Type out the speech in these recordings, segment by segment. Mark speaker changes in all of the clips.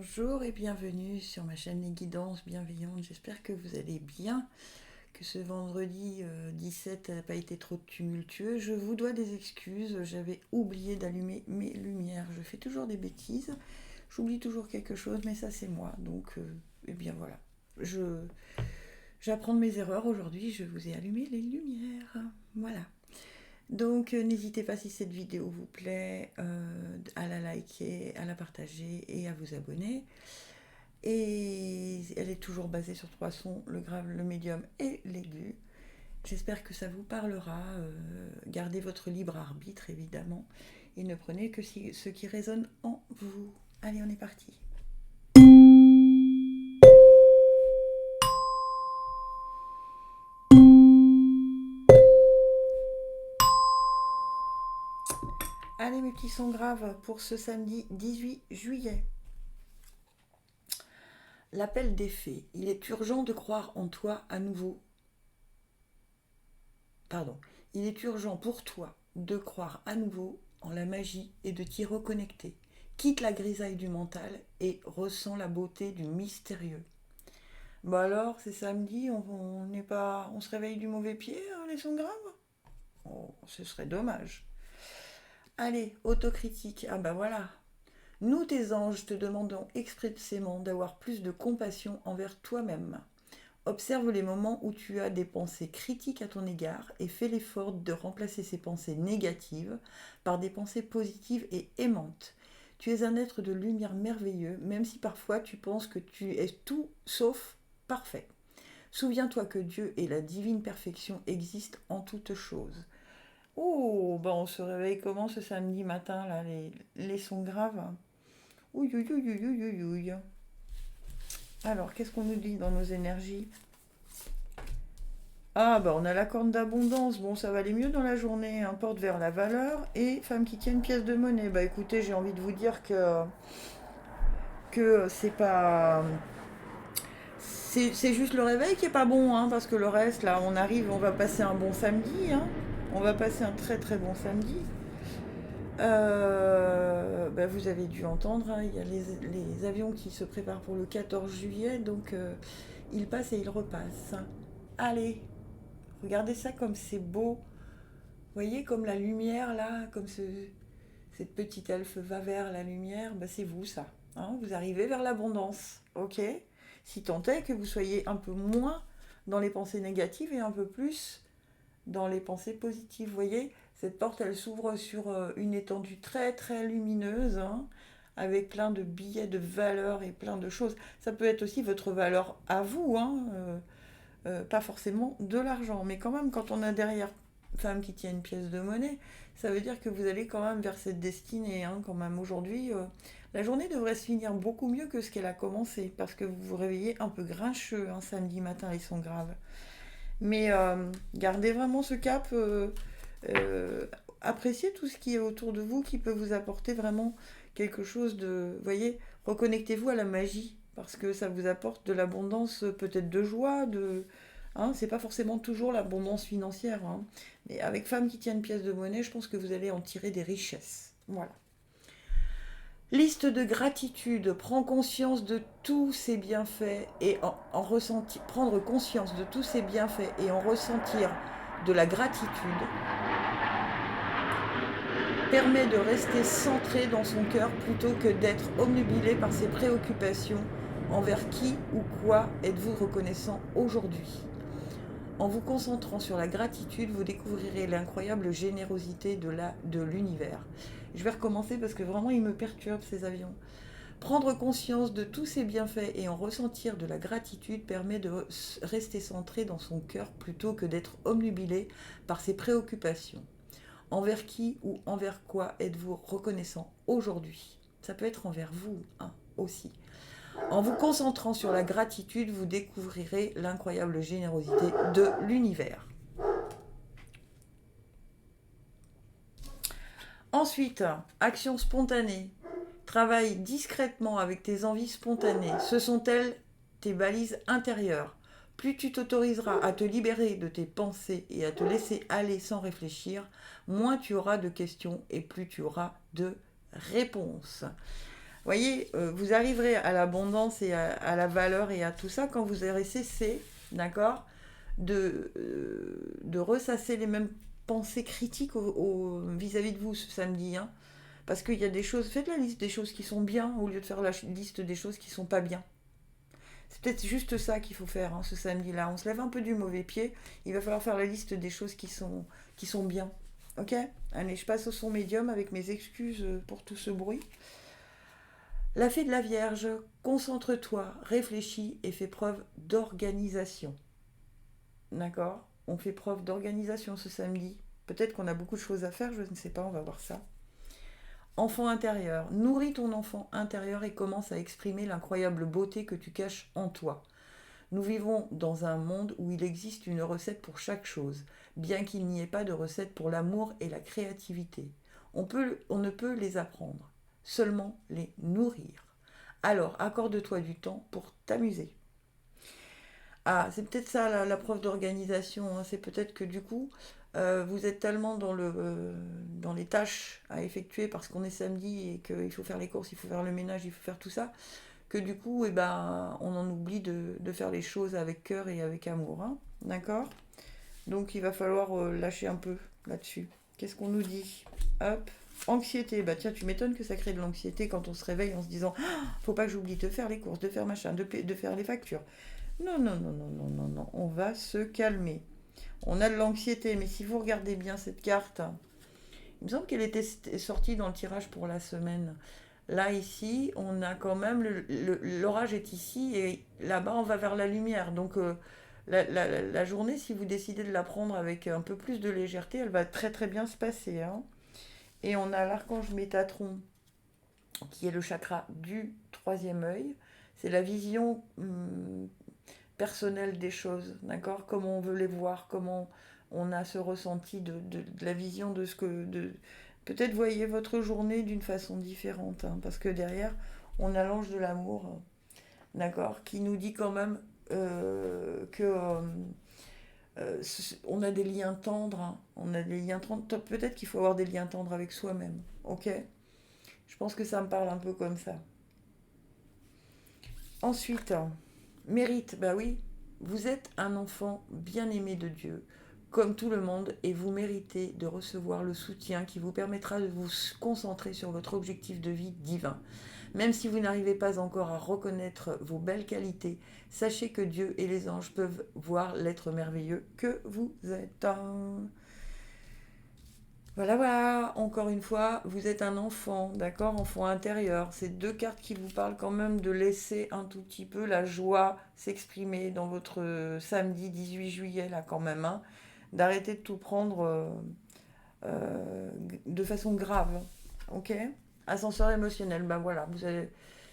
Speaker 1: Bonjour et bienvenue sur ma chaîne Les Guidances Bienveillantes. J'espère que vous allez bien, que ce vendredi 17 n'a pas été trop tumultueux. Je vous dois des excuses, j'avais oublié d'allumer mes lumières. Je fais toujours des bêtises, j'oublie toujours quelque chose, mais ça c'est moi. Donc, eh bien voilà. J'apprends de mes erreurs aujourd'hui, je vous ai allumé les lumières. Voilà. Donc n'hésitez pas si cette vidéo vous plaît à la liker, à la partager et à vous abonner. Et elle est toujours basée sur trois sons, le grave, le médium et l'aigu. J'espère que ça vous parlera. Gardez votre libre arbitre évidemment et ne prenez que ce qui résonne en vous. Allez, on est parti. Allez mes petits sons graves pour ce samedi 18 juillet. L'appel des fées. Il est urgent de croire en toi à nouveau. Pardon. Il est urgent pour toi de croire à nouveau en la magie et de t'y reconnecter. Quitte la grisaille du mental et ressens la beauté du mystérieux. Bah alors, c'est samedi, on se réveille du mauvais pied, hein, les sons graves. Oh, ce serait dommage. Allez, autocritique. Ah bah voilà. Nous, tes anges, te demandons expressément d'avoir plus de compassion envers toi-même. Observe les moments où tu as des pensées critiques à ton égard et fais l'effort de remplacer ces pensées négatives par des pensées positives et aimantes. Tu es un être de lumière merveilleux, même si parfois tu penses que tu es tout sauf parfait. Souviens-toi que Dieu et la divine perfection existent en toutes choses. Oh, ben on se réveille comment ce samedi matin, là, les sons graves. Ouïe, ouïe, ouïe, ouïe, ouïe, ouïe. Alors, qu'est-ce qu'on nous dit dans nos énergies? Ah, bah on a la corne d'abondance. Bon, ça va aller mieux dans la journée. Un porte vers la valeur et femme qui tient une pièce de monnaie. Bah écoutez, j'ai envie de vous dire que c'est pas. C'est juste le réveil qui est pas bon, hein, parce que le reste, là, on arrive, on va passer un bon samedi. Hein. On va passer un très très bon samedi. Bah, vous avez dû entendre, hein, il y a les avions qui se préparent pour le 14 juillet, donc ils passent et ils repassent. Allez, regardez ça comme c'est beau. Vous voyez comme la lumière là, cette petite elfe va vers la lumière, bah c'est vous ça. Hein, vous arrivez vers l'abondance, ok. Si tant est que vous soyez un peu moins dans les pensées négatives et un peu plus dans les pensées positives. Vous voyez, cette porte elle s'ouvre sur une étendue très très lumineuse, hein, avec plein de billets de valeur et plein de choses. Ça peut être aussi votre valeur à vous, hein, pas forcément de l'argent, mais quand même quand on a derrière femme qui tient une pièce de monnaie, ça veut dire que vous allez quand même vers cette destinée, hein, quand même aujourd'hui. La journée devrait se finir beaucoup mieux que ce qu'elle a commencé, parce que vous vous réveillez un peu grincheux, hein, samedi matin, ils sont graves. Mais gardez vraiment ce cap, appréciez tout ce qui est autour de vous qui peut vous apporter vraiment quelque chose de... Vous voyez, reconnectez-vous à la magie, parce que ça vous apporte de l'abondance, peut-être de joie, de... Hein, c'est pas forcément toujours l'abondance financière. Hein. Mais avec femme qui tient une pièce de monnaie, je pense que vous allez en tirer des richesses. Voilà. Liste de gratitude, prends conscience de tous ces bienfaits et en ressentir, prendre conscience de tous ces bienfaits et en ressentir de la gratitude permet de rester centré dans son cœur plutôt que d'être omnubilé par ses préoccupations. Envers qui ou quoi êtes-vous reconnaissant aujourd'hui? En vous concentrant sur la gratitude, vous découvrirez l'incroyable générosité de l'univers. Je vais recommencer parce que vraiment il me perturbe ces avions. Prendre conscience de tous ces bienfaits et en ressentir de la gratitude permet de rester centré dans son cœur plutôt que d'être omnubilé par ses préoccupations. Envers qui ou envers quoi êtes-vous reconnaissant aujourd'hui? Ça peut être envers vous, hein, aussi. En vous concentrant sur la gratitude, vous découvrirez l'incroyable générosité de l'univers. Ensuite, action spontanée. Travaille discrètement avec tes envies spontanées. Ce sont elles tes balises intérieures. Plus tu t'autoriseras à te libérer de tes pensées et à te laisser aller sans réfléchir, moins tu auras de questions et plus tu auras de réponses. Voyez, vous arriverez à l'abondance et à la valeur et à tout ça quand vous aurez cessé, d'accord, de ressasser les mêmes pensées critiques vis-à-vis de vous ce samedi. Hein. Parce qu'il y a des choses, faites la liste des choses qui sont bien au lieu de faire la liste des choses qui sont pas bien. C'est peut-être juste ça qu'il faut faire hein, ce samedi-là. On se lève un peu du mauvais pied. Il va falloir faire la liste des choses qui sont bien. Ok. Allez, je passe au son médium avec mes excuses pour tout ce bruit. La fée de la Vierge, concentre-toi, réfléchis et fais preuve d'organisation. D'accord. On fait preuve d'organisation ce samedi. Peut-être qu'on a beaucoup de choses à faire, je ne sais pas, on va voir ça. Enfant intérieur, nourris ton enfant intérieur et commence à exprimer l'incroyable beauté que tu caches en toi. Nous vivons dans un monde où il existe une recette pour chaque chose, bien qu'il n'y ait pas de recette pour l'amour et la créativité. On ne peut les apprendre, seulement les nourrir. Alors, accorde-toi du temps pour t'amuser. Ah, c'est peut-être ça la preuve d'organisation. Hein. C'est peut-être que du coup, vous êtes tellement dans les tâches à effectuer parce qu'on est samedi et qu'il faut faire les courses, il faut faire le ménage, il faut faire tout ça, que du coup, eh ben, on en oublie de faire les choses avec cœur et avec amour. Hein. D'accord. Donc il va falloir lâcher un peu là-dessus. Qu'est-ce qu'on nous dit? Hop. Anxiété. Bah tiens, tu m'étonnes que ça crée de l'anxiété quand on se réveille en se disant faut pas que j'oublie de faire les courses, de faire machin, de faire les factures. Non, non, non, non, non, non, non. On va se calmer. On a de l'anxiété, mais si vous regardez bien cette carte, il me semble qu'elle était sortie dans le tirage pour la semaine. Là, ici, on a quand même l'orage est ici et là-bas, on va vers la lumière. Donc, la journée, si vous décidez de la prendre avec un peu plus de légèreté, elle va très très bien se passer. Hein. Et on a l'archange Métatron, qui est le chakra du troisième œil. C'est la vision personnelle des choses, d'accord? Comment on veut les voir, comment on a ce ressenti de la vision de ce que... Peut-être voyez votre journée d'une façon différente, hein, parce que derrière, on a l'ange de l'amour, d'accord, qui nous dit quand même on a des liens tendres, hein, on a des liens tendres. Peut-être qu'il faut avoir des liens tendres avec soi-même, ok? Je pense que ça me parle un peu comme ça. Ensuite, mérite, bah oui, vous êtes un enfant bien aimé de Dieu, comme tout le monde, et vous méritez de recevoir le soutien qui vous permettra de vous concentrer sur votre objectif de vie divin. Même si vous n'arrivez pas encore à reconnaître vos belles qualités, sachez que Dieu et les anges peuvent voir l'être merveilleux que vous êtes. Voilà, voilà, encore une fois, vous êtes un enfant, d'accord, enfant intérieur. C'est deux cartes qui vous parlent quand même de laisser un tout petit peu la joie s'exprimer dans votre samedi 18 juillet, là quand même, hein. D'arrêter de tout prendre de façon grave, ok? Ascenseur émotionnel, ben voilà,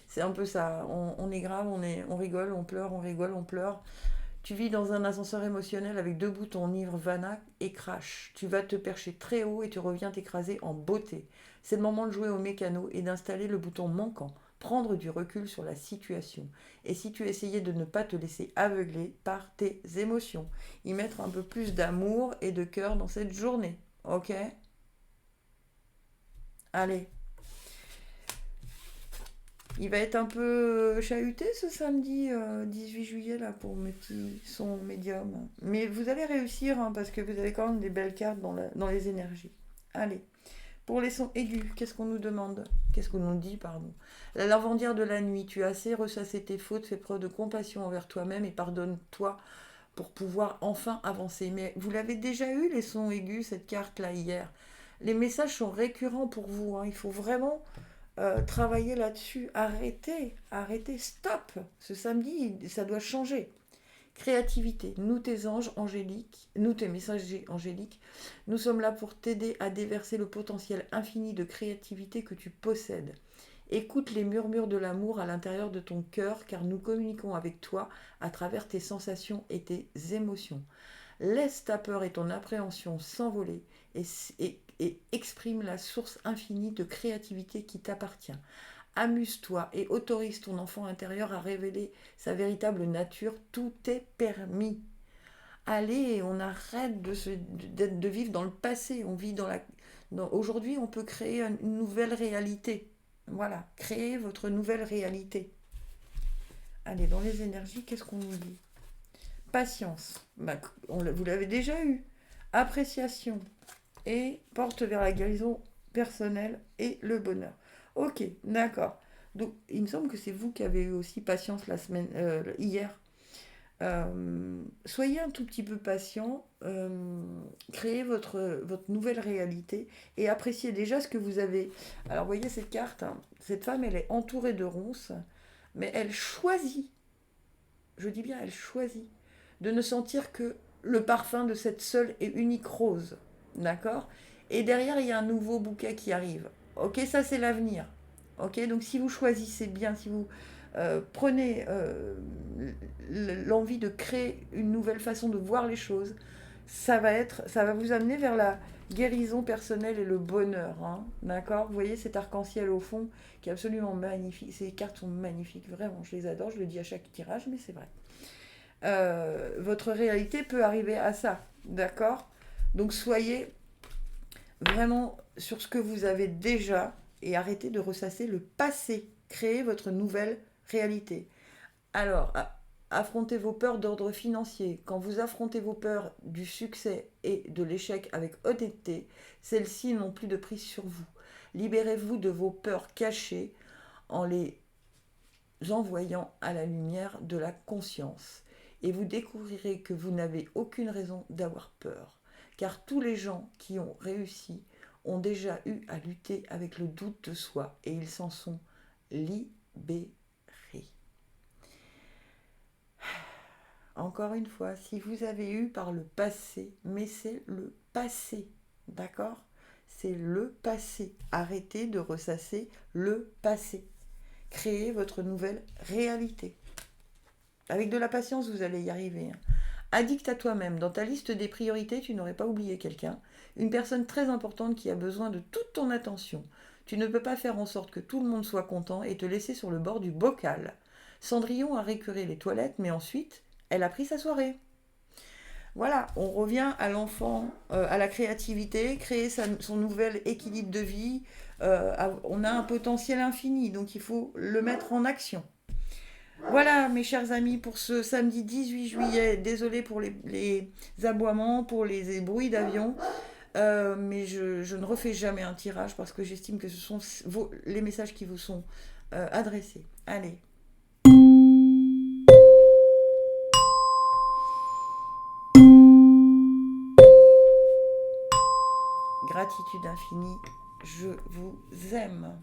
Speaker 1: c'est un peu ça. On est grave, on rigole, on pleure, on rigole, on pleure. Tu vis dans un ascenseur émotionnel avec deux boutons Nirvana et Crash. Tu vas te percher très haut et tu reviens t'écraser en beauté. C'est le moment de jouer au mécano et d'installer le bouton manquant. Prendre du recul sur la situation. Et si tu essayais de ne pas te laisser aveugler par tes émotions, y mettre un peu plus d'amour et de cœur dans cette journée. Ok? Allez. Il va être un peu chahuté ce samedi 18 juillet là pour mes petits sons médiums. Mais vous allez réussir hein, parce que vous avez quand même des belles cartes dans les énergies. Allez, pour les sons aigus, qu'est-ce qu'on nous demande? Qu'est-ce qu'on nous dit, pardon? La lavandière de la nuit, tu as assez ressassé tes fautes, fais preuve de compassion envers toi-même et pardonne-toi pour pouvoir enfin avancer. Mais vous l'avez déjà eu les sons aigus, cette carte là hier. Les messages sont récurrents pour vous. Hein. Il faut vraiment travailler là-dessus. Arrêtez, arrêtez, stop. Ce samedi, ça doit changer. Créativité, nous tes anges angéliques, nous tes messagers angéliques, nous sommes là pour t'aider à déverser le potentiel infini de créativité que tu possèdes. Écoute les murmures de l'amour à l'intérieur de ton cœur car nous communiquons avec toi à travers tes sensations et tes émotions. Laisse ta peur et ton appréhension s'envoler et exprime la source infinie de créativité qui t'appartient. Amuse-toi et autorise ton enfant intérieur à révéler sa véritable nature. Tout est permis. Allez, on arrête de vivre dans le passé. On vit aujourd'hui, on peut créer une nouvelle réalité. Voilà, créez votre nouvelle réalité. Allez, dans les énergies, qu'est-ce qu'on nous dit? Patience, vous l'avez déjà eu. Appréciation et porte vers la guérison personnelle et le bonheur. Ok, d'accord. Donc, il me semble que c'est vous qui avez eu aussi patience hier. Soyez un tout petit peu patient, créez votre nouvelle réalité et appréciez déjà ce que vous avez. Alors, voyez cette carte, hein, cette femme, elle est entourée de ronces, mais elle choisit, je dis bien elle choisit, de ne sentir que le parfum de cette seule et unique rose. D'accord? Et derrière, il y a un nouveau bouquet qui arrive. Ok, ça c'est l'avenir. Ok, donc si vous choisissez bien, si vous prenez l'envie de créer une nouvelle façon de voir les choses, ça va vous amener vers la guérison personnelle et le bonheur. Hein, d'accord? Vous voyez cet arc-en-ciel au fond qui est absolument magnifique. Ces cartes sont magnifiques, vraiment, je les adore. Je le dis à chaque tirage, mais c'est vrai. Votre réalité peut arriver à ça, d'accord? Donc soyez vraiment sur ce que vous avez déjà et arrêtez de ressasser le passé. Créez votre nouvelle réalité. Alors, affrontez vos peurs d'ordre financier. Quand vous affrontez vos peurs du succès et de l'échec avec honnêteté, celles-ci n'ont plus de prise sur vous. Libérez-vous de vos peurs cachées en les envoyant à la lumière de la conscience. Et vous découvrirez que vous n'avez aucune raison d'avoir peur. Car tous les gens qui ont réussi ont déjà eu à lutter avec le doute de soi et ils s'en sont libérés. Encore une fois, si vous avez eu par le passé, mais c'est le passé, d'accord? C'est le passé. Arrêtez de ressasser le passé. Créez votre nouvelle réalité. Avec de la patience, vous allez y arriver. Addict à toi-même. Dans ta liste des priorités, tu n'aurais pas oublié quelqu'un. Une personne très importante qui a besoin de toute ton attention. Tu ne peux pas faire en sorte que tout le monde soit content et te laisser sur le bord du bocal. Cendrillon a récuré les toilettes, mais ensuite, elle a pris sa soirée. Voilà, on revient à l'enfant, à la créativité, créer son nouvel équilibre de vie. On a un potentiel infini, donc il faut le mettre en action. Voilà, mes chers amis, pour ce samedi 18 juillet. Désolé pour les aboiements, pour les bruits d'avion, mais je ne refais jamais un tirage parce que j'estime que ce sont les messages qui vous sont adressés. Allez. Gratitude infinie, je vous aime.